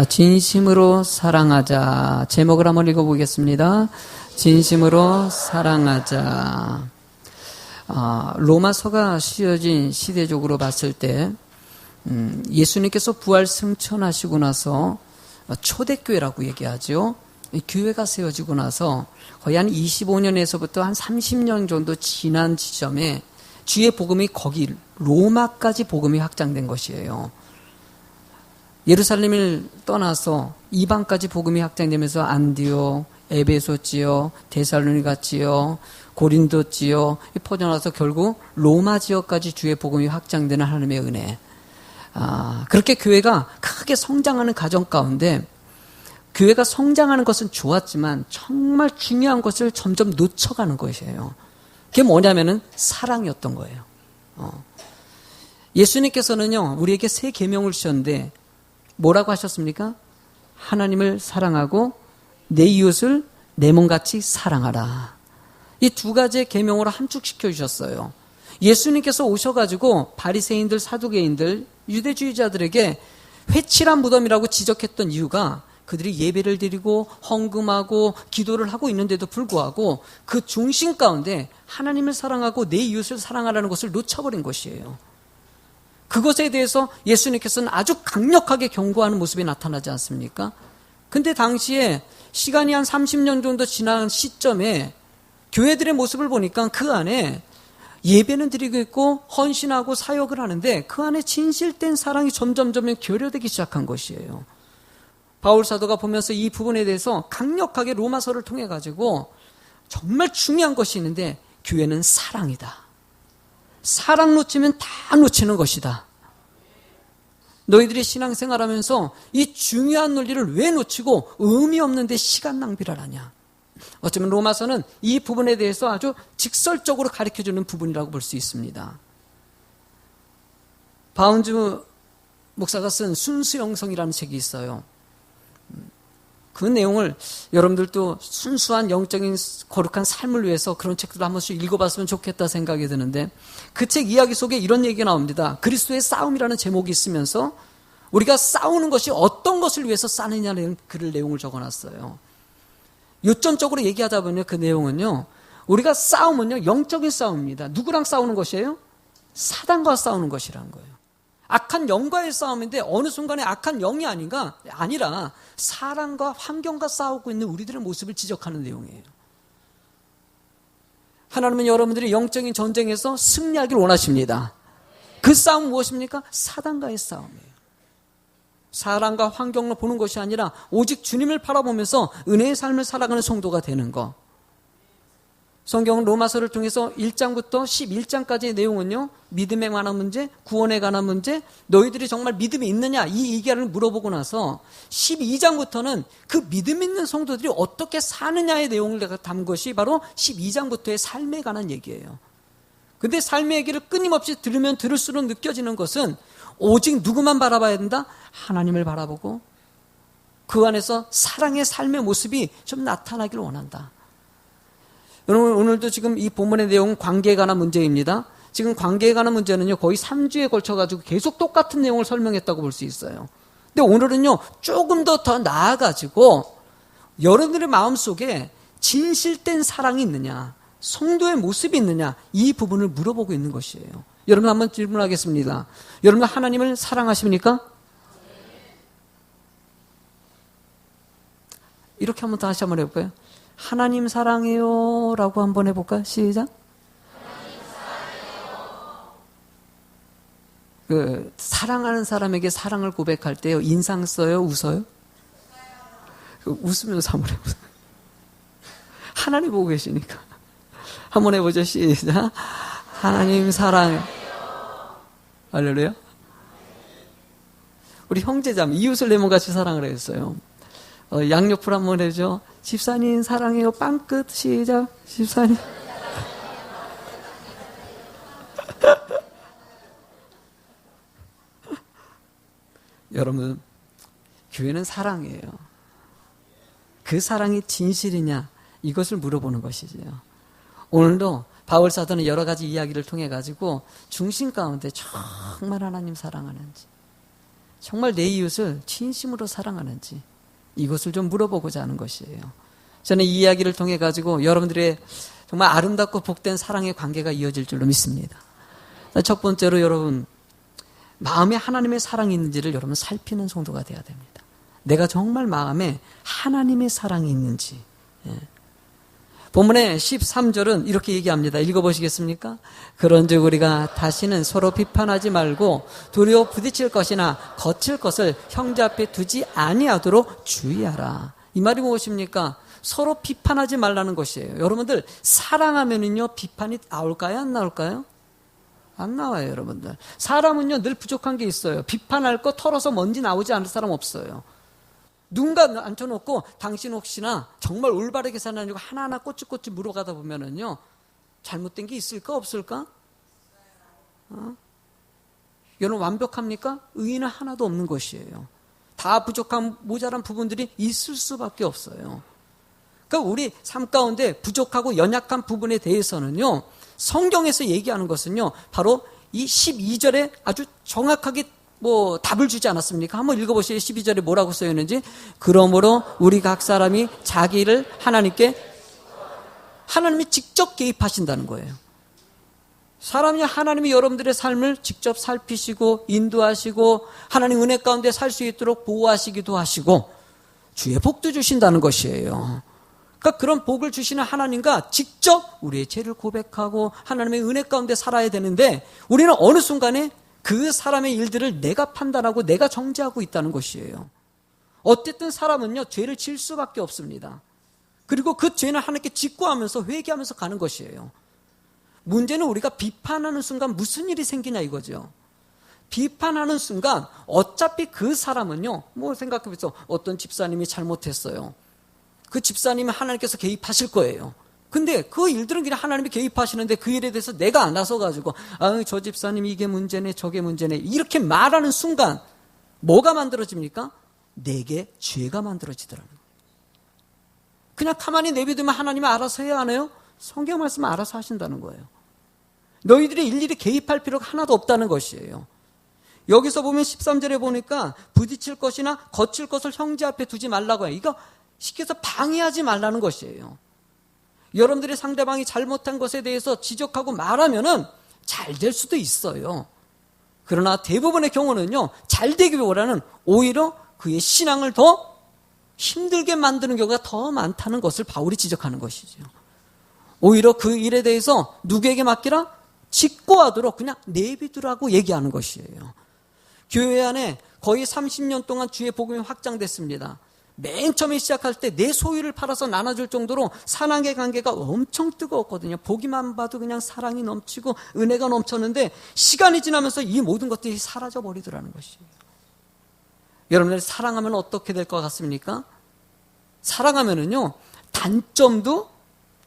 진심으로 사랑하자. 제목을 한번 읽어보겠습니다. 진심으로 사랑하자. 로마서가 씌어진 시대적으로 봤을 때 예수님께서 부활 승천하시고 나서 초대교회라고 얘기하죠. 교회가 세워지고 나서 거의 한 25년에서부터 한 30년 정도 지난 지점에 주의 복음이 거기 로마까지 복음이 확장된 것이에요. 예루살렘을 떠나서 이방까지 복음이 확장되면서 안디옥, 에베소 지역, 데살로니가 지역, 고린도 지역 퍼져나와서 결국 로마 지역까지 주의 복음이 확장되는 하나님의 은혜. 그렇게 교회가 크게 성장하는 과정 가운데 교회가 성장하는 것은 좋았지만 정말 중요한 것을 점점 놓쳐가는 것이에요. 그게 뭐냐면은 사랑이었던 거예요. 예수님께서는요, 우리에게 새 계명을 주셨는데 뭐라고 하셨습니까? 하나님을 사랑하고 내 이웃을 내 몸같이 사랑하라. 이 두 가지의 계명으로 함축시켜 주셨어요. 예수님께서 오셔가지고 바리새인들, 사두개인들, 유대주의자들에게 회칠한 무덤이라고 지적했던 이유가 그들이 예배를 드리고 헌금하고 기도를 하고 있는데도 불구하고 그 중심 가운데 하나님을 사랑하고 내 이웃을 사랑하라는 것을 놓쳐버린 것이에요. 그것에 대해서 예수님께서는 아주 강력하게 경고하는 모습이 나타나지 않습니까? 근데 당시에 시간이 한 30년 정도 지난 시점에 교회들의 모습을 보니까 그 안에 예배는 드리고 있고 헌신하고 사역을 하는데 그 안에 진실된 사랑이 점점 결여되기 시작한 것이에요. 바울 사도가 보면서 이 부분에 대해서 강력하게 로마서를 통해 가지고 정말 중요한 것이 있는데 교회는 사랑이다. 사랑 놓치면 다 놓치는 것이다. 너희들이 신앙생활하면서 이 중요한 논리를 왜 놓치고 의미 없는데 시간 낭비를 하냐. 어쩌면 로마서는 이 부분에 대해서 아주 직설적으로 가르쳐주는 부분이라고 볼 수 있습니다. 바운즈 목사가 쓴 순수영성이라는 책이 있어요. 그 내용을 여러분들도 순수한 영적인 거룩한 삶을 위해서 그런 책들을 한 번씩 읽어봤으면 좋겠다 생각이 드는데 그 책 이야기 속에 이런 얘기가 나옵니다. 그리스도의 싸움이라는 제목이 있으면서 우리가 싸우는 것이 어떤 것을 위해서 싸느냐는 글 내용을 적어놨어요. 요점적으로 얘기하다 보면 그 내용은요, 우리가 싸움은요 영적인 싸움입니다. 누구랑 싸우는 것이에요? 사단과 싸우는 것이라는 거예요. 악한 영과의 싸움인데 어느 순간에 악한 영이 아니라 사람과 환경과 싸우고 있는 우리들의 모습을 지적하는 내용이에요. 하나님은 여러분들이 영적인 전쟁에서 승리하길 원하십니다. 그 싸움은 무엇입니까? 사단과의 싸움이에요. 사람과 환경을 보는 것이 아니라 오직 주님을 바라보면서 은혜의 삶을 살아가는 성도가 되는 것. 성경은 로마서를 통해서 1장부터 11장까지의 내용은요, 믿음에 관한 문제, 구원에 관한 문제, 너희들이 정말 믿음이 있느냐 이 얘기를 물어보고 나서 12장부터는 그 믿음 있는 성도들이 어떻게 사느냐의 내용을 담은 것이 바로 12장부터의 삶에 관한 얘기예요. 근데 삶의 얘기를 끊임없이 들으면 들을수록 느껴지는 것은 오직 누구만 바라봐야 된다? 하나님을 바라보고 그 안에서 사랑의 삶의 모습이 좀 나타나기를 원한다. 여러분, 오늘도 지금 이 본문의 내용은 관계에 관한 문제입니다. 지금 관계에 관한 문제는요, 거의 3주에 걸쳐가지고 계속 똑같은 내용을 설명했다고 볼 수 있어요. 근데 오늘은요, 조금 더 나아가지고 여러분들의 마음속에 진실된 사랑이 있느냐, 성도의 모습이 있느냐, 이 부분을 물어보고 있는 것이에요. 여러분 한번 질문하겠습니다. 여러분 하나님을 사랑하십니까? 이렇게 한번 다시 한번 해볼까요? 하나님 사랑해요 라고 한번 해볼까요? 시작. 하나님 사랑해요. 사랑하는 사람에게 사랑을 고백할 때요, 인상 써요? 웃어요? 웃으면서 한번 해보세요. 하나님 보고 계시니까. 한번 해보죠. 시작. 하나님 사랑해요. 할렐루야. 우리 형제자매 이웃을 내 몸같이 사랑을 했어요. 양옆을 한번 해줘. 집사님 사랑해요. 빵끝. 시작. 집사님. 여러분, 교회는 사랑이에요. 그 사랑이 진실이냐 이것을 물어보는 것이지요. 오늘도 바울 사도는 여러 가지 이야기를 통해 가지고 중심 가운데 정말 하나님 사랑하는지, 정말 내 이웃을 진심으로 사랑하는지 이것을 좀 물어보고자 하는 것이에요. 저는 이 이야기를 통해 가지고 여러분들의 정말 아름답고 복된 사랑의 관계가 이어질 줄로 믿습니다. 첫 번째로 여러분, 마음에 하나님의 사랑이 있는지를 여러분 살피는 성도가 돼야 됩니다. 내가 정말 마음에 하나님의 사랑이 있는지. 본문의 13절은 이렇게 얘기합니다. 읽어보시겠습니까? 그런즉 우리가 다시는 서로 비판하지 말고 두려워 부딪힐 것이나 거칠 것을 형제 앞에 두지 아니하도록 주의하라. 이 말이 무엇입니까? 서로 비판하지 말라는 것이에요. 여러분들 사랑하면은요 비판이 나올까요? 안 나올까요? 안 나와요, 여러분들. 사람은요 늘 부족한 게 있어요. 비판할 거 털어서 먼지 나오지 않을 사람 없어요. 누군가 앉혀놓고 당신 혹시나 정말 올바르게 사느냐고 하나하나 꼬치꼬치 물어가다 보면은요 잘못된 게 있을까 없을까? 여러분 완벽합니까? 의인은 하나도 없는 것이에요. 다 부족한 모자란 부분들이 있을 수밖에 없어요. 그러니까 우리 삶 가운데 부족하고 연약한 부분에 대해서는요 성경에서 얘기하는 것은요 바로 이 12절에 아주 정확하게 답을 주지 않았습니까? 한번 읽어보세요. 12절에 뭐라고 써 있는지. 그러므로 우리 각 사람이 자기를 하나님이 직접 개입하신다는 거예요. 하나님이 여러분들의 삶을 직접 살피시고 인도하시고 하나님 은혜 가운데 살 수 있도록 보호하시기도 하시고 주의 복도 주신다는 것이에요. 그러니까 그런 복을 주시는 하나님과 직접 우리의 죄를 고백하고 하나님의 은혜 가운데 살아야 되는데 우리는 어느 순간에 그 사람의 일들을 내가 판단하고 내가 정죄하고 있다는 것이에요. 어쨌든 사람은요 죄를 지을 수밖에 없습니다. 그리고 그 죄는 하나님께 직구하면서 회개하면서 가는 것이에요. 문제는 우리가 비판하는 순간 무슨 일이 생기냐 이거죠. 비판하는 순간 어차피 그 사람은요 생각해보세요. 어떤 집사님이 잘못했어요. 그 집사님은 하나님께서 개입하실 거예요. 근데 그 일들은 그냥 하나님이 개입하시는데 그 일에 대해서 내가 안 나서가지고 저 집사님이 이게 문제네 저게 문제네 이렇게 말하는 순간 뭐가 만들어집니까? 내게 죄가 만들어지더라는 거예요. 그냥 가만히 내비두면 하나님이 알아서 해야 하나요? 성경 말씀은 알아서 하신다는 거예요. 너희들이 일일이 개입할 필요가 하나도 없다는 것이에요. 여기서 보면 13절에 보니까 부딪힐 것이나 거칠 것을 형제 앞에 두지 말라고 해요. 이거 쉽게 해서 방해하지 말라는 것이에요. 여러분들이 상대방이 잘못한 것에 대해서 지적하고 말하면은 잘 될 수도 있어요. 그러나 대부분의 경우는요, 잘 되기보다는 오히려 그의 신앙을 더 힘들게 만드는 경우가 더 많다는 것을 바울이 지적하는 것이죠. 오히려 그 일에 대해서 누구에게 맡기라? 직고하도록 그냥 내비두라고 얘기하는 것이에요. 교회 안에 거의 30년 동안 주의 복음이 확장됐습니다. 맨 처음에 시작할 때 내 소유를 팔아서 나눠줄 정도로 사랑의 관계가 엄청 뜨거웠거든요. 보기만 봐도 그냥 사랑이 넘치고 은혜가 넘쳤는데 시간이 지나면서 이 모든 것들이 사라져 버리더라는 것이에요. 여러분들 사랑하면 어떻게 될 것 같습니까? 사랑하면은요 단점도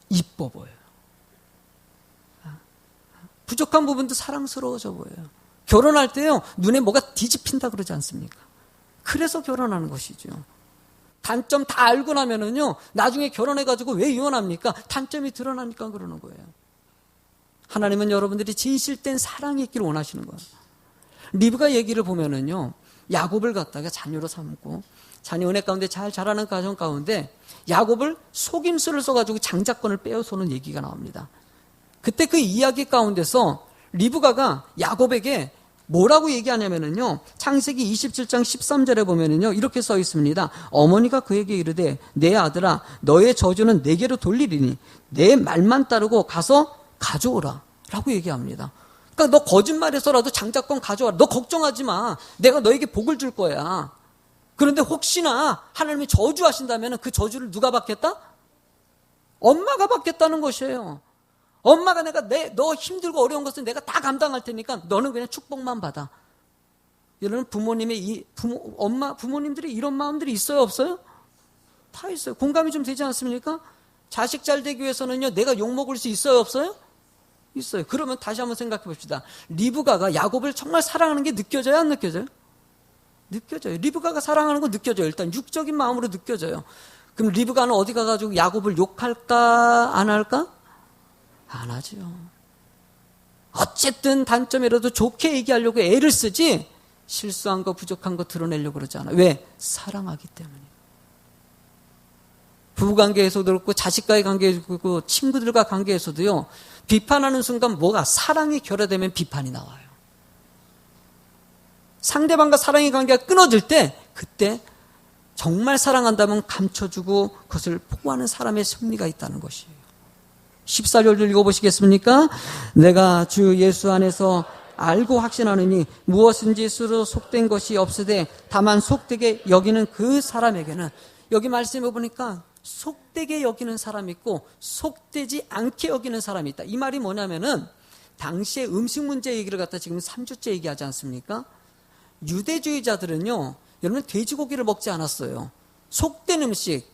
이뻐 보여요. 부족한 부분도 사랑스러워져 보여요. 결혼할 때요 눈에 뭐가 뒤집힌다 그러지 않습니까? 그래서 결혼하는 것이죠. 단점 다 알고 나면은요 나중에 결혼해가지고 왜 이혼합니까? 단점이 드러나니까 그러는 거예요. 하나님은 여러분들이 진실된 사랑이 있기를 원하시는 거예요. 리브가 얘기를 보면은요 야곱을 갖다가 자녀로 삼고 자녀 은혜 가운데 잘 자라는 가정 가운데 야곱을 속임수를 써가지고 장자권을 빼앗아오는 얘기가 나옵니다. 그때 그 이야기 가운데서 리브가가 야곱에게 뭐라고 얘기하냐면은요, 창세기 27장 13절에 보면은요, 이렇게 써 있습니다. 어머니가 그에게 이르되, 내 아들아, 너의 저주는 내게로 돌리리니, 내 말만 따르고 가서 가져오라. 라고 얘기합니다. 그러니까 너 거짓말해서라도 장자권 가져와라. 너 걱정하지 마. 내가 너에게 복을 줄 거야. 그런데 혹시나 하나님이 저주하신다면 그 저주를 누가 받겠다? 엄마가 받겠다는 것이에요. 엄마가 너 힘들고 어려운 것은 내가 다 감당할 테니까 너는 그냥 축복만 받아. 여러분 부모님들이 이런 마음들이 있어요, 없어요? 다 있어요. 공감이 좀 되지 않습니까? 자식 잘 되기 위해서는요, 내가 욕먹을 수 있어요, 없어요? 있어요. 그러면 다시 한번 생각해 봅시다. 리브가가 야곱을 정말 사랑하는 게 느껴져요, 안 느껴져요? 느껴져요. 리브가가 사랑하는 거 느껴져요. 일단 육적인 마음으로 느껴져요. 그럼 리브가는 어디 가가지고 야곱을 욕할까, 안 할까? 안 하죠. 어쨌든 단점이라도 좋게 얘기하려고 애를 쓰지 실수한 거 부족한 거 드러내려고 그러지 않아요. 왜? 사랑하기 때문이에요. 부부관계에서도 그렇고 자식과의 관계에서도 그렇고 친구들과 관계에서도요. 비판하는 순간 뭐가 사랑이 결여되면 비판이 나와요. 상대방과 사랑의 관계가 끊어질 때 그때 정말 사랑한다면 감춰주고 그것을 보호하는 사람의 승리가 있다는 것이에요. 14절을 읽어보시겠습니까? 내가 주 예수 안에서 알고 확신하느니 무엇인지 스스로 속된 것이 없으되 다만 속되게 여기는 그 사람에게는, 여기 말씀해 보니까 속되게 여기는 사람이 있고 속되지 않게 여기는 사람이 있다. 이 말이 뭐냐면은 당시에 음식 문제 얘기를 갖다 지금 3주째 얘기하지 않습니까? 유대주의자들은요, 여러분 돼지고기를 먹지 않았어요. 속된 음식,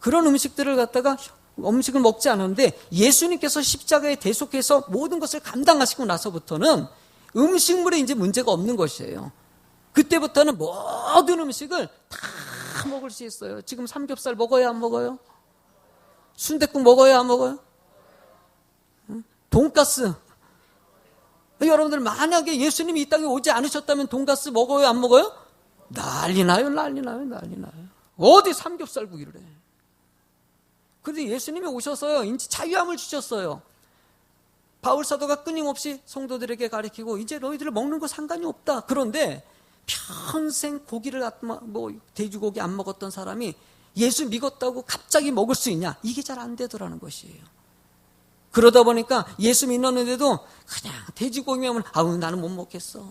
그런 음식들을 갖다가 음식을 먹지 않았는데 예수님께서 십자가에 대속해서 모든 것을 감당하시고 나서부터는 음식물에 이제 문제가 없는 것이에요. 그때부터는 모든 음식을 다 먹을 수 있어요. 지금 삼겹살 먹어야 안 먹어요? 순댓국 먹어야 안 먹어요? 돈가스. 여러분들 만약에 예수님이 이 땅에 오지 않으셨다면 돈가스 먹어요 안 먹어요? 난리 나요. 어디 삼겹살구이를 해. 그런데 예수님이 오셔서요, 이제 자유함을 주셨어요. 바울 사도가 끊임없이 성도들에게 가르치고 이제 너희들 먹는 거 상관이 없다. 그런데 평생 고기를 돼지고기 안 먹었던 사람이 예수 믿었다고 갑자기 먹을 수 있냐? 이게 잘 안 되더라는 것이에요. 그러다 보니까 예수 믿었는데도 그냥 돼지고기면 아우 나는 못 먹겠어.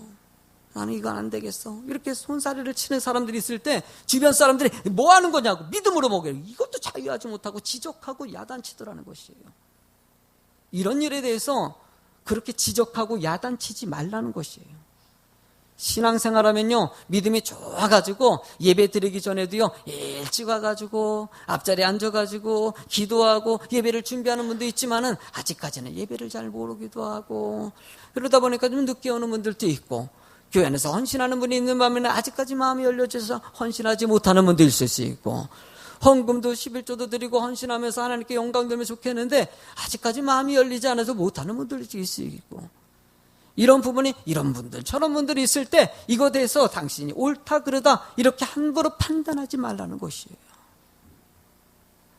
나는 이건 안 되겠어. 이렇게 손사래를 치는 사람들이 있을 때 주변 사람들이 뭐 하는 거냐고 믿음으로 먹여요. 이것도 자유하지 못하고 지적하고 야단치더라는 것이에요. 이런 일에 대해서 그렇게 지적하고 야단치지 말라는 것이에요. 신앙생활하면요, 믿음이 좋아가지고 예배 드리기 전에도요, 일찍 와가지고 앞자리에 앉아가지고 기도하고 예배를 준비하는 분도 있지만은 아직까지는 예배를 잘 모르기도 하고 그러다 보니까 좀 늦게 오는 분들도 있고, 교회 안에서 헌신하는 분이 있는 반면에 아직까지 마음이 열려져서 헌신하지 못하는 분도 있을 수 있고, 헌금도 11조도 드리고 헌신하면서 하나님께 영광 돌면 좋겠는데 아직까지 마음이 열리지 않아서 못하는 분들도 있을 수 있고, 이런 부분이 이런 분들 저런 분들이 있을 때 이거에 대해서 당신이 옳다 그르다 이렇게 함부로 판단하지 말라는 것이에요.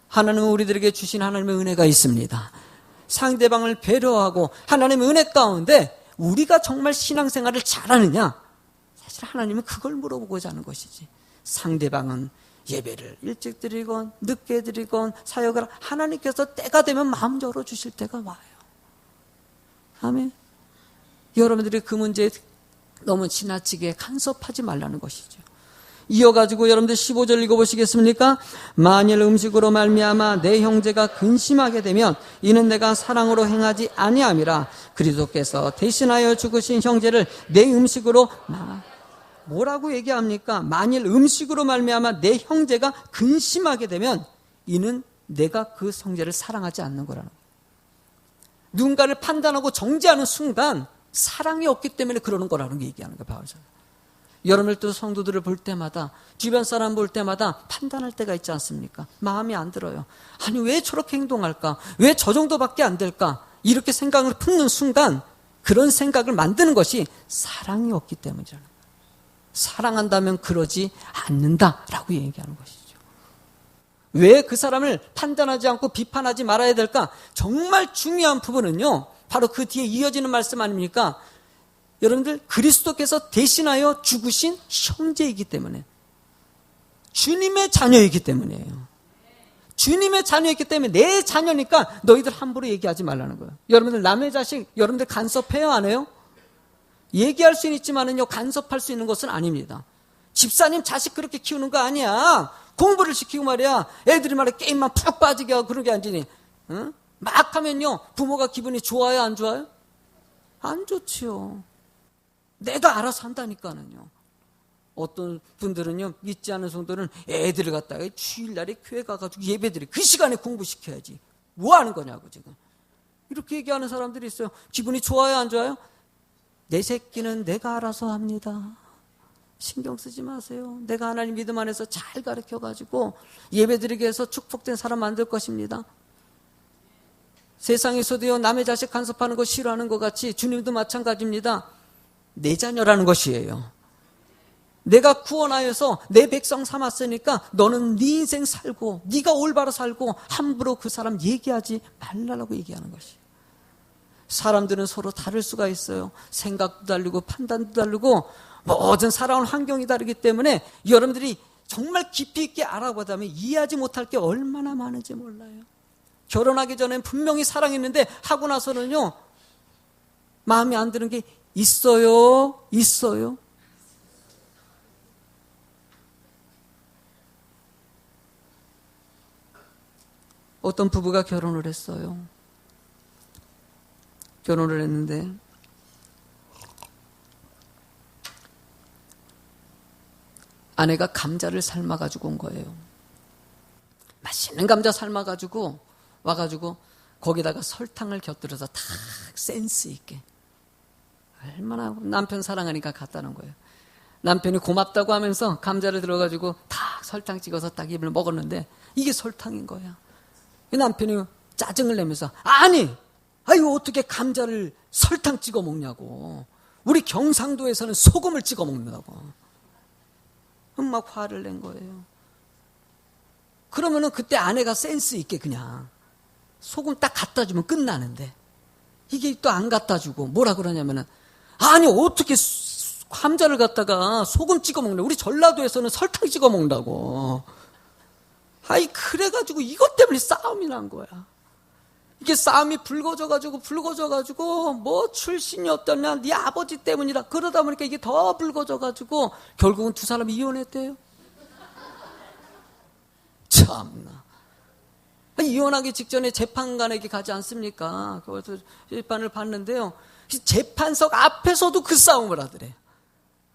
하나님은 우리들에게 주신 하나님의 은혜가 있습니다. 상대방을 배려하고 하나님의 은혜 가운데 우리가 정말 신앙생활을 잘하느냐, 사실 하나님은 그걸 물어보고자 하는 것이지, 상대방은 예배를 일찍 드리건 늦게 드리건 사역을 하나님께서 때가 되면 마음 열어주실 때가 와요. 아멘. 여러분들이 그 문제에 너무 지나치게 간섭하지 말라는 것이죠. 이어가지고 여러분들 15절 읽어보시겠습니까? 만일 음식으로 말미암아 내 형제가 근심하게 되면 이는 내가 사랑으로 행하지 아니함이라. 그리스도께서 대신하여 죽으신 형제를 내 음식으로 뭐라고 얘기합니까? 만일 음식으로 말미암아 내 형제가 근심하게 되면 이는 내가 그 형제를 사랑하지 않는 거라는 거예요. 누군가를 판단하고 정죄하는 순간 사랑이 없기 때문에 그러는 거라는 게 얘기하는 거예요, 바울은. 여러분들도 성도들을 볼 때마다, 주변 사람 볼 때마다 판단할 때가 있지 않습니까? 마음이 안 들어요. 아니 왜 저렇게 행동할까? 왜 저 정도밖에 안 될까? 이렇게 생각을 품는 순간 그런 생각을 만드는 것이 사랑이 없기 때문이잖아요. 사랑한다면 그러지 않는다라고 얘기하는 것이죠. 왜 그 사람을 판단하지 않고 비판하지 말아야 될까? 정말 중요한 부분은요, 바로 그 뒤에 이어지는 말씀 아닙니까? 여러분들, 그리스도께서 대신하여 죽으신 형제이기 때문에, 주님의 자녀이기 때문이에요. 주님의 자녀이기 때문에 내 자녀니까 너희들 함부로 얘기하지 말라는 거예요. 여러분들 남의 자식, 여러분들 간섭해요 안 해요? 얘기할 수는 있지만은요, 간섭할 수 있는 것은 아닙니다. 집사님 자식 그렇게 키우는 거 아니야. 공부를 시키고 말이야. 애들이 말이야 게임만 푹 빠지게 하고 그런 게 아니지. 응? 막 하면요, 부모가 기분이 좋아요 안 좋아요? 안 좋지요. 내가 알아서 한다니까는요. 어떤 분들은요, 믿지 않는 성도는 애들을 갖다가 주일날에 교회 가가지고 예배드리, 그 시간에 공부시켜야지. 뭐 하는 거냐고 지금. 이렇게 얘기하는 사람들이 있어요. 기분이 좋아요 안 좋아요? 내 새끼는 내가 알아서 합니다. 신경 쓰지 마세요. 내가 하나님 믿음 안에서 잘 가르쳐가지고 예배드리게 해서 축복된 사람 만들 것입니다. 세상에서도요, 남의 자식 간섭하는 거 싫어하는 것 같이 주님도 마찬가지입니다. 내 자녀라는 것이에요. 내가 구원하여서 내 백성 삼았으니까 너는 네 인생 살고 네가 올바로 살고 함부로 그 사람 얘기하지 말라고 얘기하는 것이. 사람들은 서로 다를 수가 있어요. 생각도 다르고 판단도 다르고 모든 살아온 환경이 다르기 때문에 여러분들이 정말 깊이 있게 알아보다면 이해하지 못할 게 얼마나 많은지 몰라요. 결혼하기 전엔 분명히 사랑했는데 하고 나서는요, 마음에 안 드는 게 있어요. 어떤 부부가 결혼을 했어요. 결혼을 했는데 아내가 감자를 삶아가지고 온 거예요. 맛있는 감자 삶아가지고 와가지고 거기다가 설탕을 곁들여서 탁 센스 있게, 얼마나 남편 사랑하니까 갖다 놓은 거예요. 남편이 고맙다고 하면서 감자를 들어가지고 탁 설탕 찍어서 딱 입을 먹었는데 이게 설탕인 거야. 남편이 짜증을 내면서 아유 어떻게 감자를 설탕 찍어 먹냐고, 우리 경상도에서는 소금을 찍어 먹는다고 막 화를 낸 거예요. 그러면은 그때 아내가 센스 있게 그냥 소금 딱 갖다 주면 끝나는데 이게 또 안 갖다 주고 뭐라 그러냐면은 아니 어떻게 감자를 갖다가 소금 찍어 먹냐, 우리 전라도에서는 설탕 찍어 먹는다고. 그래가지고 이것 때문에 싸움이 난 거야. 이게 싸움이 불거져가지고 뭐 출신이 어떠냐, 네 아버지 때문이라, 그러다 보니까 이게 더 불거져가지고 결국은 두 사람이 이혼했대요. 참나. 이혼하기 직전에 재판관에게 가지 않습니까? 그래서 재판을 받는데요, 재판석 앞에서도 그 싸움을 하더래.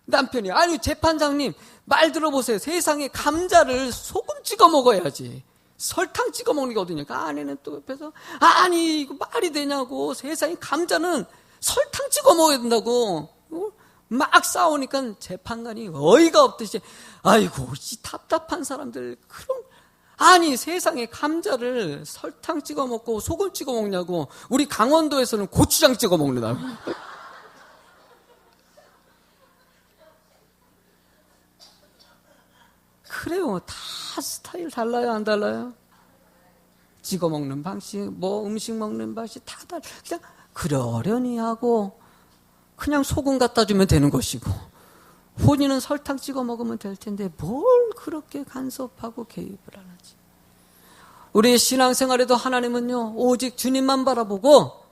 남편이 아니 재판장님 말 들어보세요. 세상에 감자를 소금 찍어 먹어야지 설탕 찍어 먹는 게 어디냐. 아내는 또 옆에서 아니 이거 말이 되냐고, 세상에 감자는 설탕 찍어 먹어야 된다고 막 싸우니까 재판관이 어이가 없듯이 아이고 이 답답한 사람들, 그럼 아니 세상에 감자를 설탕 찍어 먹고 소금 찍어 먹냐고, 우리 강원도에서는 고추장 찍어 먹는다고. 그래요. 다 스타일 달라요, 안 달라요? 찍어 먹는 방식, 뭐 음식 먹는 방식 다 달라. 그냥 그러려니 하고 그냥 소금 갖다 주면 되는 것이고, 본인은 설탕 찍어 먹으면 될 텐데 뭘 그렇게 간섭하고 개입을 안 하지. 우리 신앙생활에도 하나님은요, 오직 주님만 바라보고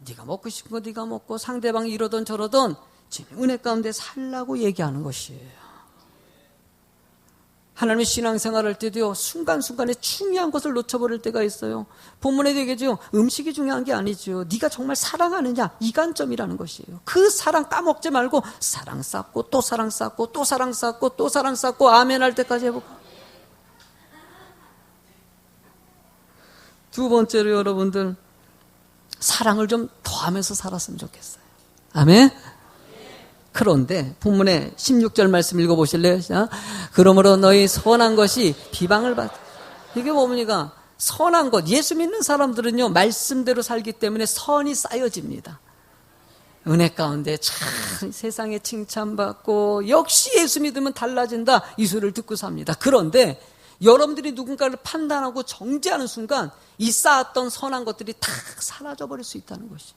네가 먹고 싶은 거 네가 먹고 상대방이 이러던 저러던 주님 은혜 가운데 살라고 얘기하는 것이에요. 하나님의 신앙생활할 때도요, 순간순간에 중요한 것을 놓쳐버릴 때가 있어요. 본문에도 얘기하죠. 음식이 중요한 게 아니죠. 네가 정말 사랑하느냐, 이 관점이라는 것이에요. 그 사랑 까먹지 말고 사랑 쌓고 또 사랑 쌓고 또 사랑 쌓고 또 사랑 쌓고 아멘 할 때까지 해보고. 두 번째로 여러분들, 사랑을 좀 더하면서 살았으면 좋겠어요. 아멘. 그런데 본문의 16절 말씀 읽어보실래요? 그러므로 너희 선한 것이 비방을 받. 이게 뭡니까? 선한 것. 예수 믿는 사람들은요, 말씀대로 살기 때문에 선이 쌓여집니다. 은혜 가운데 참 세상에 칭찬받고 역시 예수 믿으면 달라진다, 이 소리를 듣고 삽니다. 그런데 여러분들이 누군가를 판단하고 정죄하는 순간 이 쌓았던 선한 것들이 다 사라져버릴 수 있다는 것이.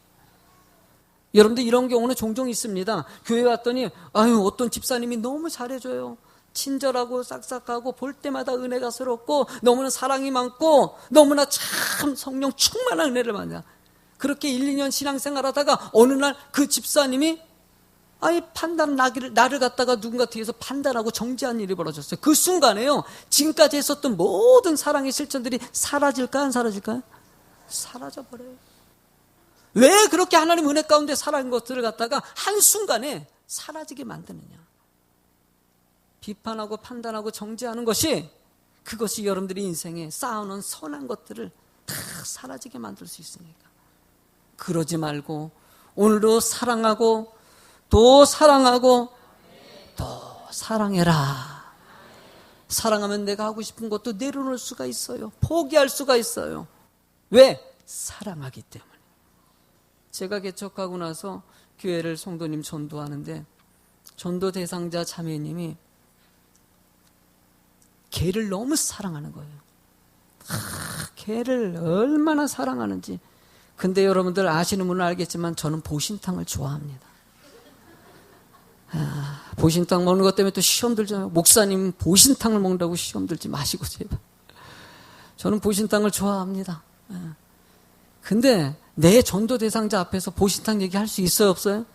여러분들 이런 경우는 종종 있습니다. 교회 왔더니 어떤 집사님이 너무 잘해줘요. 친절하고 싹싹하고 볼 때마다 은혜가 새롭고 너무나 사랑이 많고 너무나 참 성령 충만한 은혜를 받냐. 그렇게 1, 2년 신앙생활 하다가 어느 날 그 집사님이 나를 갖다가 누군가 뒤에서 판단하고 정죄한 일이 벌어졌어요. 그 순간에요, 지금까지 했었던 모든 사랑의 실천들이 사라질까요? 안 사라질까요? 사라져버려요. 왜 그렇게 하나님 은혜 가운데 살아있는 것들을 갖다가 한순간에 사라지게 만드느냐. 비판하고 판단하고 정죄하는 것이, 그것이 여러분들이 인생에 쌓아놓은 선한 것들을 다 사라지게 만들 수 있으니까. 그러지 말고 오늘도 사랑하고 또 사랑하고 또 사랑해라. 사랑하면 내가 하고 싶은 것도 내려놓을 수가 있어요. 포기할 수가 있어요. 왜? 사랑하기 때문에. 제가 개척하고 나서 교회를 성도님 전도하는데 전도 대상자 자매님이 개를 너무 사랑하는 거예요. 개를 얼마나 사랑하는지. 근데 여러분들 아시는 분은 알겠지만 저는 보신탕을 좋아합니다. 보신탕 먹는 것 때문에 또 시험 들잖아요. 목사님 보신탕을 먹는다고 시험 들지 마시고 제발. 저는 보신탕을 좋아합니다. 근데 내 전도 대상자 앞에서 보신탕 얘기할 수 있어요, 없어요?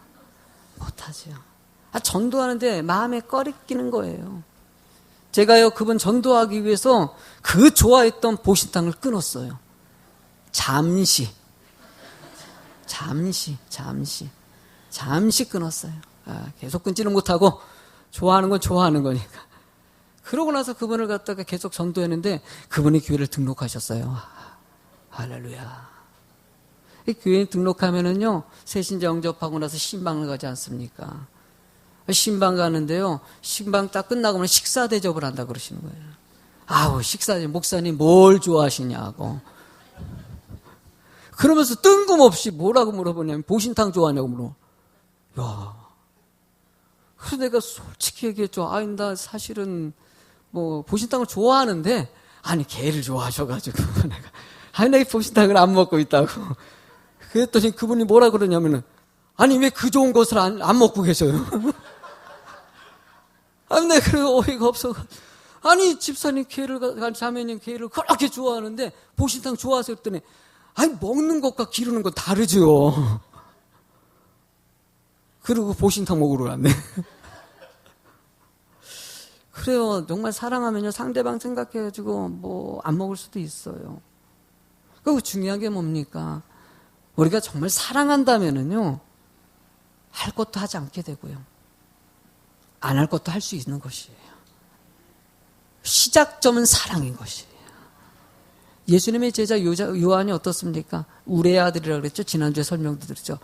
못하죠. 전도하는데 마음에 꺼리끼는 거예요. 제가요, 그분 전도하기 위해서 그 좋아했던 보신탕을 끊었어요. 잠시 끊었어요. 계속 끊지는 못하고 좋아하는 건 좋아하는 거니까. 그러고 나서 그분을 갖다가 계속 전도했는데 그분이 교회를 등록하셨어요. 할렐루야. 이 교회에 등록하면은요, 새신자 영접하고 나서 신방을 가지 않습니까? 신방 가는데요, 신방 딱 끝나고 식사 대접을 한다 그러시는 거예요. 아우, 식사 대접, 목사님 뭘 좋아하시냐고. 그러면서 뜬금없이 뭐라고 물어보냐면, 보신탕 좋아하냐고 물어. 야. 그래서 내가 솔직히 얘기했죠. 나 사실은 보신탕을 좋아하는데, 개를 좋아하셔가지고, 내가 이 보신탕을 안 먹고 있다고. 그랬더니 그분이 뭐라 그러냐면은, 왜 그 좋은 것을 안 먹고 계셔요? 내가 그래 어이가 없어. 집사님 자매님 게를 그렇게 좋아하는데 보신탕 좋아하세요 했더니, 먹는 것과 기르는 건 다르죠. 그리고 보신탕 먹으러 갔네. 그래요. 정말 사랑하면요, 상대방 생각해가지고 안 먹을 수도 있어요. 그리고 중요한 게 뭡니까? 우리가 정말 사랑한다면은요, 할 것도 하지 않게 되고요, 안 할 것도 할 수 있는 것이에요. 시작점은 사랑인 것이에요. 예수님의 제자 요한이 어떻습니까? 우레의 아들이라고 그랬죠. 지난주에 설명도 드렸죠.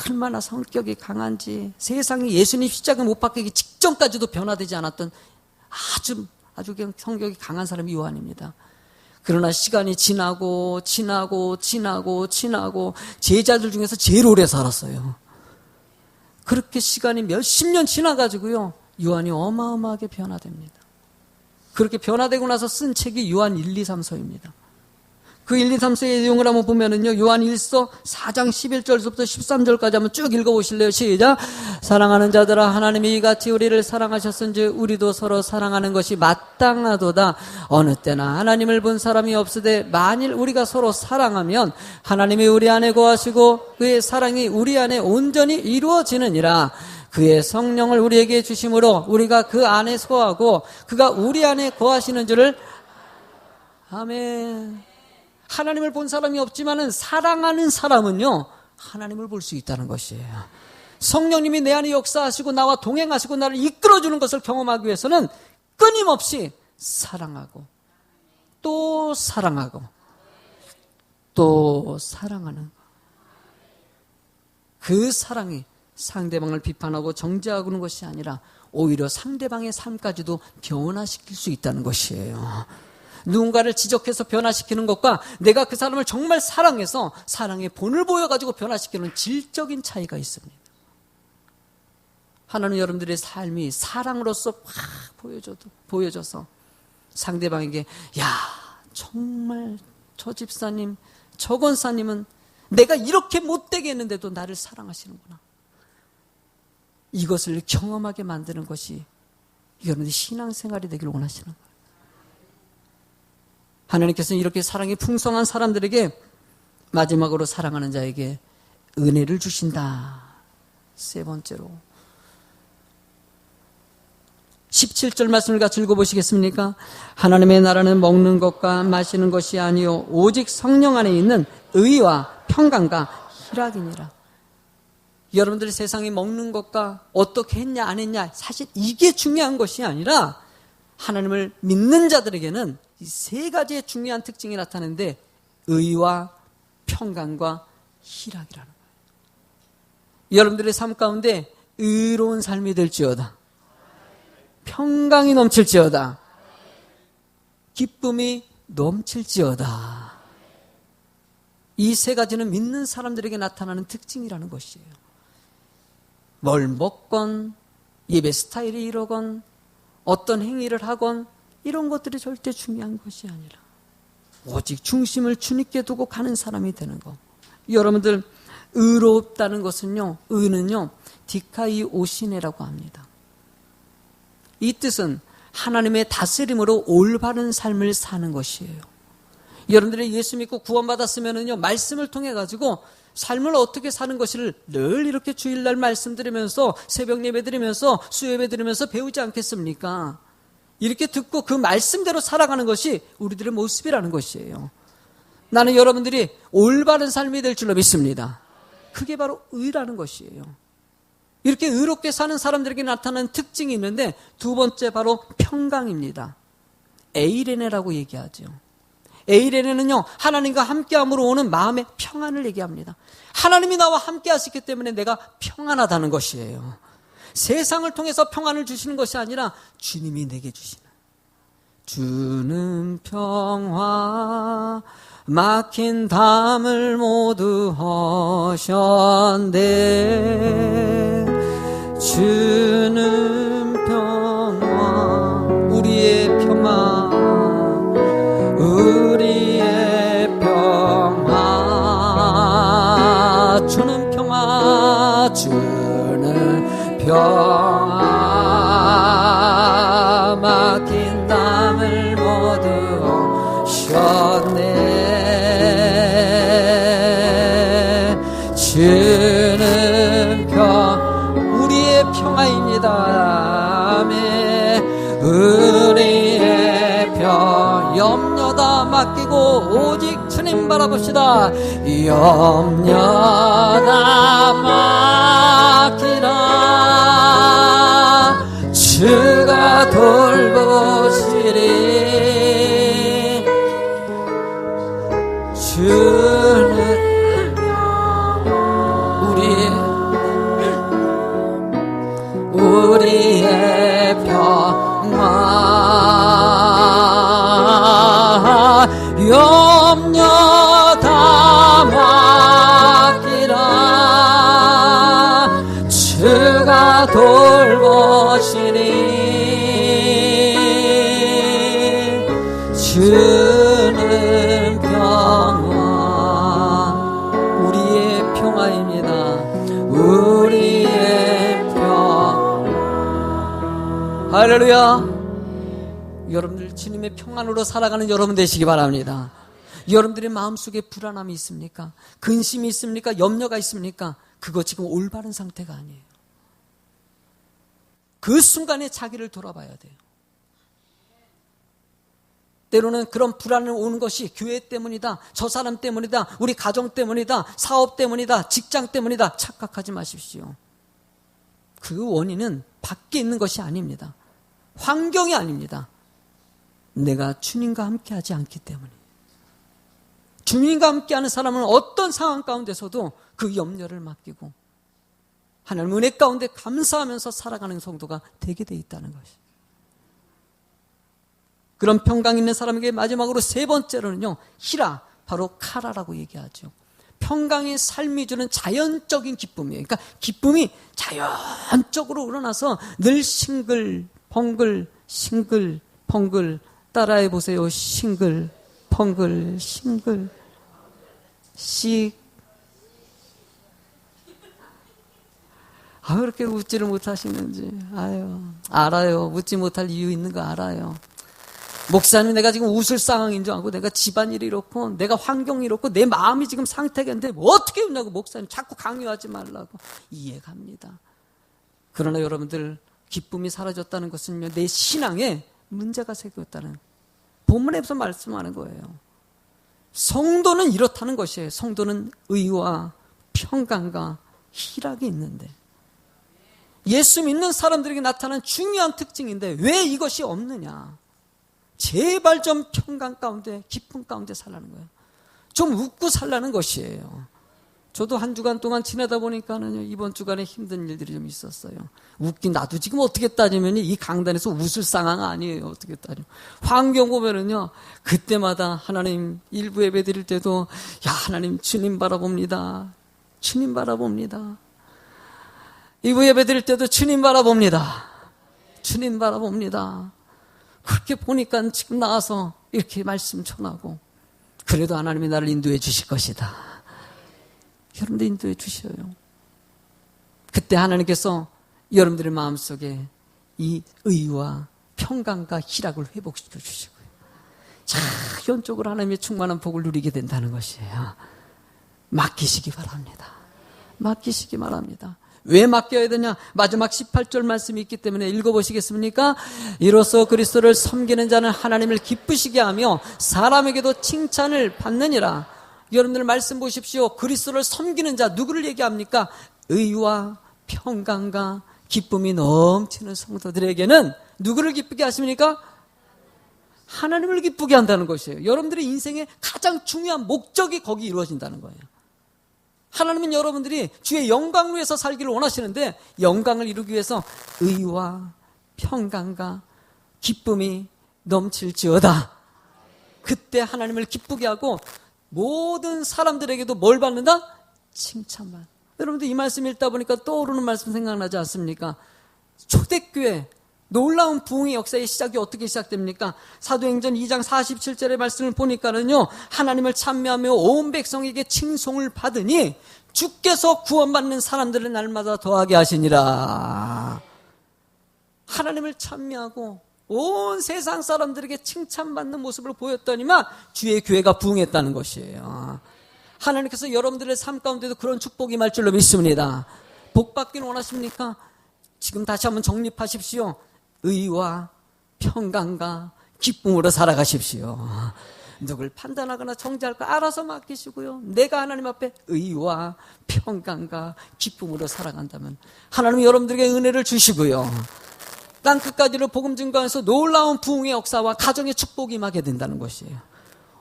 얼마나 성격이 강한지, 세상에 예수님 십자가 못 박히기 직전까지도 변화되지 않았던 아주 성격이 강한 사람이 요한입니다. 그러나 시간이 지나고 제자들 중에서 제일 오래 살았어요. 그렇게 시간이 몇십 년 지나가지고요, 요한이 어마어마하게 변화됩니다. 그렇게 변화되고 나서 쓴 책이 요한 1, 2, 3서입니다. 그 1, 2, 3서의 내용을 한번 보면은요, 요한 1서 4장 11절부터 13절까지 한번 쭉 읽어보실래요? 시작. 사랑하는 자들아, 하나님이 이같이 우리를 사랑하셨은지 우리도 서로 사랑하는 것이 마땅하도다. 어느 때나 하나님을 본 사람이 없으되 만일 우리가 서로 사랑하면 하나님이 우리 안에 거하시고 그의 사랑이 우리 안에 온전히 이루어지느니라. 그의 성령을 우리에게 주심으로 우리가 그 안에 거하고 그가 우리 안에 거하시는 줄을. 아멘. 하나님을 본 사람이 없지만은 사랑하는 사람은요, 하나님을 볼 수 있다는 것이에요. 성령님이 내 안에 역사하시고 나와 동행하시고 나를 이끌어주는 것을 경험하기 위해서는 끊임없이 사랑하고 또 사랑하고 또 사랑하는 것. 그 사랑이 상대방을 비판하고 정죄하고 하는 것이 아니라 오히려 상대방의 삶까지도 변화시킬 수 있다는 것이에요. 누군가를 지적해서 변화시키는 것과 내가 그 사람을 정말 사랑해서 사랑의 본을 보여가지고 변화시키는 질적인 차이가 있습니다. 하나님 여러분들의 삶이 사랑으로서 확 보여져서 상대방에게, 야, 정말 저 집사님, 저 권사님은 내가 이렇게 못되게 했는데도 나를 사랑하시는구나. 이것을 경험하게 만드는 것이 여러분의 신앙생활이 되기를 원하시는 거예요. 하나님께서는 이렇게 사랑이 풍성한 사람들에게 마지막으로 사랑하는 자에게 은혜를 주신다. 세 번째로 17절 말씀을 같이 읽어보시겠습니까? 하나님의 나라는 먹는 것과 마시는 것이 아니요 오직 성령 안에 있는 의와 평강과 희락이니라. 여러분들이 세상에 먹는 것과 어떻게 했냐 안 했냐, 사실 이게 중요한 것이 아니라 하나님을 믿는 자들에게는 이 세 가지의 중요한 특징이 나타나는데 의와 평강과 희락이라는 거예요. 여러분들의 삶 가운데 의로운 삶이 될지어다, 평강이 넘칠지어다, 기쁨이 넘칠지어다. 이 세 가지는 믿는 사람들에게 나타나는 특징이라는 것이에요. 뭘 먹건 예배 스타일이 이러건 어떤 행위를 하건 이런 것들이 절대 중요한 것이 아니라 오직 중심을 주님께 두고 가는 사람이 되는 것. 여러분들, 의롭다는 것은요, 의는요, 디카이오시네라고 합니다. 이 뜻은 하나님의 다스림으로 올바른 삶을 사는 것이에요. 여러분들이 예수 믿고 구원받았으면은요, 말씀을 통해 가지고 삶을 어떻게 사는 것을 늘 이렇게 주일날 말씀드리면서 새벽 예배 드리면서 수요예배 드리면서 배우지 않겠습니까? 이렇게 듣고 그 말씀대로 살아가는 것이 우리들의 모습이라는 것이에요. 나는 여러분들이 올바른 삶이 될 줄로 믿습니다. 그게 바로 의라는 것이에요. 이렇게 의롭게 사는 사람들에게 나타나는 특징이 있는데 두 번째 바로 평강입니다. 에이레네라고 얘기하죠. 에이레네는요, 하나님과 함께함으로 오는 마음의 평안을 얘기합니다. 하나님이 나와 함께 하시기 때문에 내가 평안하다는 것이에요. 세상을 통해서 평안을 주시는 것이 아니라 주님이 내게 주시는, 주는 평화 막힌 담을 모두 허셨네. 주는 평화, 우리의 평화, 우리의 평화, 주는 평화, 주는 평화 막힌 담을 모두 허셨네. 주는 우리의 평화입니다. 아멘. 우리의 염려 다 맡기고 오직 주님 바라봅시다. 염려 다 맡기라. 주가 돌보시리. 주는 우리의 평화 염려 다 맡기라. 주가 돌보시니. 주는 평화, 우리의 평화입니다. 우리의 평화. 할렐루야. 여러분들 주님의 평안으로 살아가는 여러분 되시기 바랍니다. 여러분들의 마음속에 불안함이 있습니까? 근심이 있습니까? 염려가 있습니까? 그거 지금 올바른 상태가 아니에요. 그 순간에 자기를 돌아봐야 돼요. 때로는 그런 불안을 오는 것이 교회 때문이다, 저 사람 때문이다, 우리 가정 때문이다, 사업 때문이다, 직장 때문이다 착각하지 마십시오. 그 원인은 밖에 있는 것이 아닙니다. 환경이 아닙니다. 내가 주님과 함께하지 않기 때문에. 주님과 함께하는 사람은 어떤 상황 가운데서도 그 염려를 맡기고 하나님 은혜 가운데 감사하면서 살아가는 성도가 되게 돼 있다는 것이. 그런 평강 있는 사람에게 마지막으로 세 번째로는요, 히라, 바로 카라라고 얘기하죠. 평강의 삶이 주는 자연적인 기쁨이에요. 그러니까 기쁨이 자연적으로 우러나서 늘 싱글 펑글 싱글 펑글, 따라해 보세요. 싱글 펑글 싱글 씩. 왜 그렇게 웃지를 못하시는지. 알아요. 웃지 못할 이유 있는 거 알아요. 목사님, 내가 지금 웃을 상황인 줄 알고, 내가 집안일이 이렇고 내가 환경이 이렇고 내 마음이 지금 상태가 있는데 뭐 어떻게 웃냐고 목사님 자꾸 강요하지 말라고. 이해갑니다. 그러나 여러분들, 기쁨이 사라졌다는 것은요, 내 신앙에 문제가 생겼다는, 본문에서 말씀하는 거예요. 성도는 이렇다는 것이에요. 성도는 의와 평강과 희락이 있는데, 예수 믿는 사람들에게 나타나는 중요한 특징인데 왜 이것이 없느냐. 제발 좀 평강 가운데, 기쁨 가운데 살라는 거예요. 좀 웃고 살라는 것이에요. 저도 한 주간 동안 지내다 보니까는 이번 주간에 힘든 일들이 좀 있었어요. 웃긴, 나도 지금 어떻게 따지면 이 강단에서 웃을 상황 아니에요. 어떻게 따져. 환경 보면은요, 그때마다 하나님 일부 예배 드릴 때도, 야, 하나님 주님 바라봅니다. 주님 바라봅니다. 이부 예배 드릴 때도 주님 바라봅니다. 주님 바라봅니다. 그렇게 보니까 지금 나와서 이렇게 말씀 전하고, 그래도 하나님이 나를 인도해 주실 것이다. 여러분들 인도해 주셔요. 그때 하나님께서 여러분들의 마음속에 이 의와 평강과 희락을 회복시켜 주시고요. 자, 연적으로 하나님의 충만한 복을 누리게 된다는 것이에요. 맡기시기 바랍니다. 맡기시기 바랍니다. 왜 맡겨야 되냐? 마지막 18절 말씀이 있기 때문에 읽어보시겠습니까? 이로써 그리스도를 섬기는 자는 하나님을 기쁘시게 하며 사람에게도 칭찬을 받느니라. 여러분들 말씀 보십시오. 그리스도를 섬기는 자, 누구를 얘기합니까? 의와 평강과 기쁨이 넘치는 성도들에게는 누구를 기쁘게 하십니까? 하나님을 기쁘게 한다는 것이에요. 여러분들의 인생의 가장 중요한 목적이 거기 이루어진다는 거예요. 하나님은 여러분들이 주의 영광을 위해서 살기를 원하시는데, 영광을 이루기 위해서 의와 평강과 기쁨이 넘칠지어다. 그때 하나님을 기쁘게 하고 모든 사람들에게도 뭘 받는다? 칭찬만. 여러분들 이 말씀 읽다 보니까 떠오르는 말씀 생각나지 않습니까? 초대교회 놀라운 부흥의 역사의 시작이 어떻게 시작됩니까? 사도행전 2장 47절의 말씀을 보니까는요, 하나님을 찬미하며 온 백성에게 칭송을 받으니 주께서 구원받는 사람들을 날마다 더하게 하시니라. 하나님을 찬미하고 온 세상 사람들에게 칭찬받는 모습을 보였더니만 주의 교회가 부흥했다는 것이에요. 하나님께서 여러분들의 삶 가운데도 그런 축복이 임할 줄로 믿습니다. 복 받기를 원하십니까? 지금 다시 한번 정립하십시오. 의와 평강과 기쁨으로 살아가십시오. 누굴 판단하거나 정죄할 거 알아서 맡기시고요. 내가 하나님 앞에 의와 평강과 기쁨으로 살아간다면 하나님이 여러분들에게 은혜를 주시고요. 땅 끝까지를 복음 증거하면서 놀라운 부흥의 역사와 가정의 축복이 임하게 된다는 것이에요.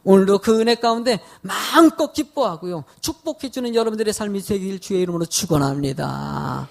오늘도 그 은혜 가운데 마음껏 기뻐하고요. 축복해주는 여러분들의 삶이 되길 주의 이름으로 축원합니다.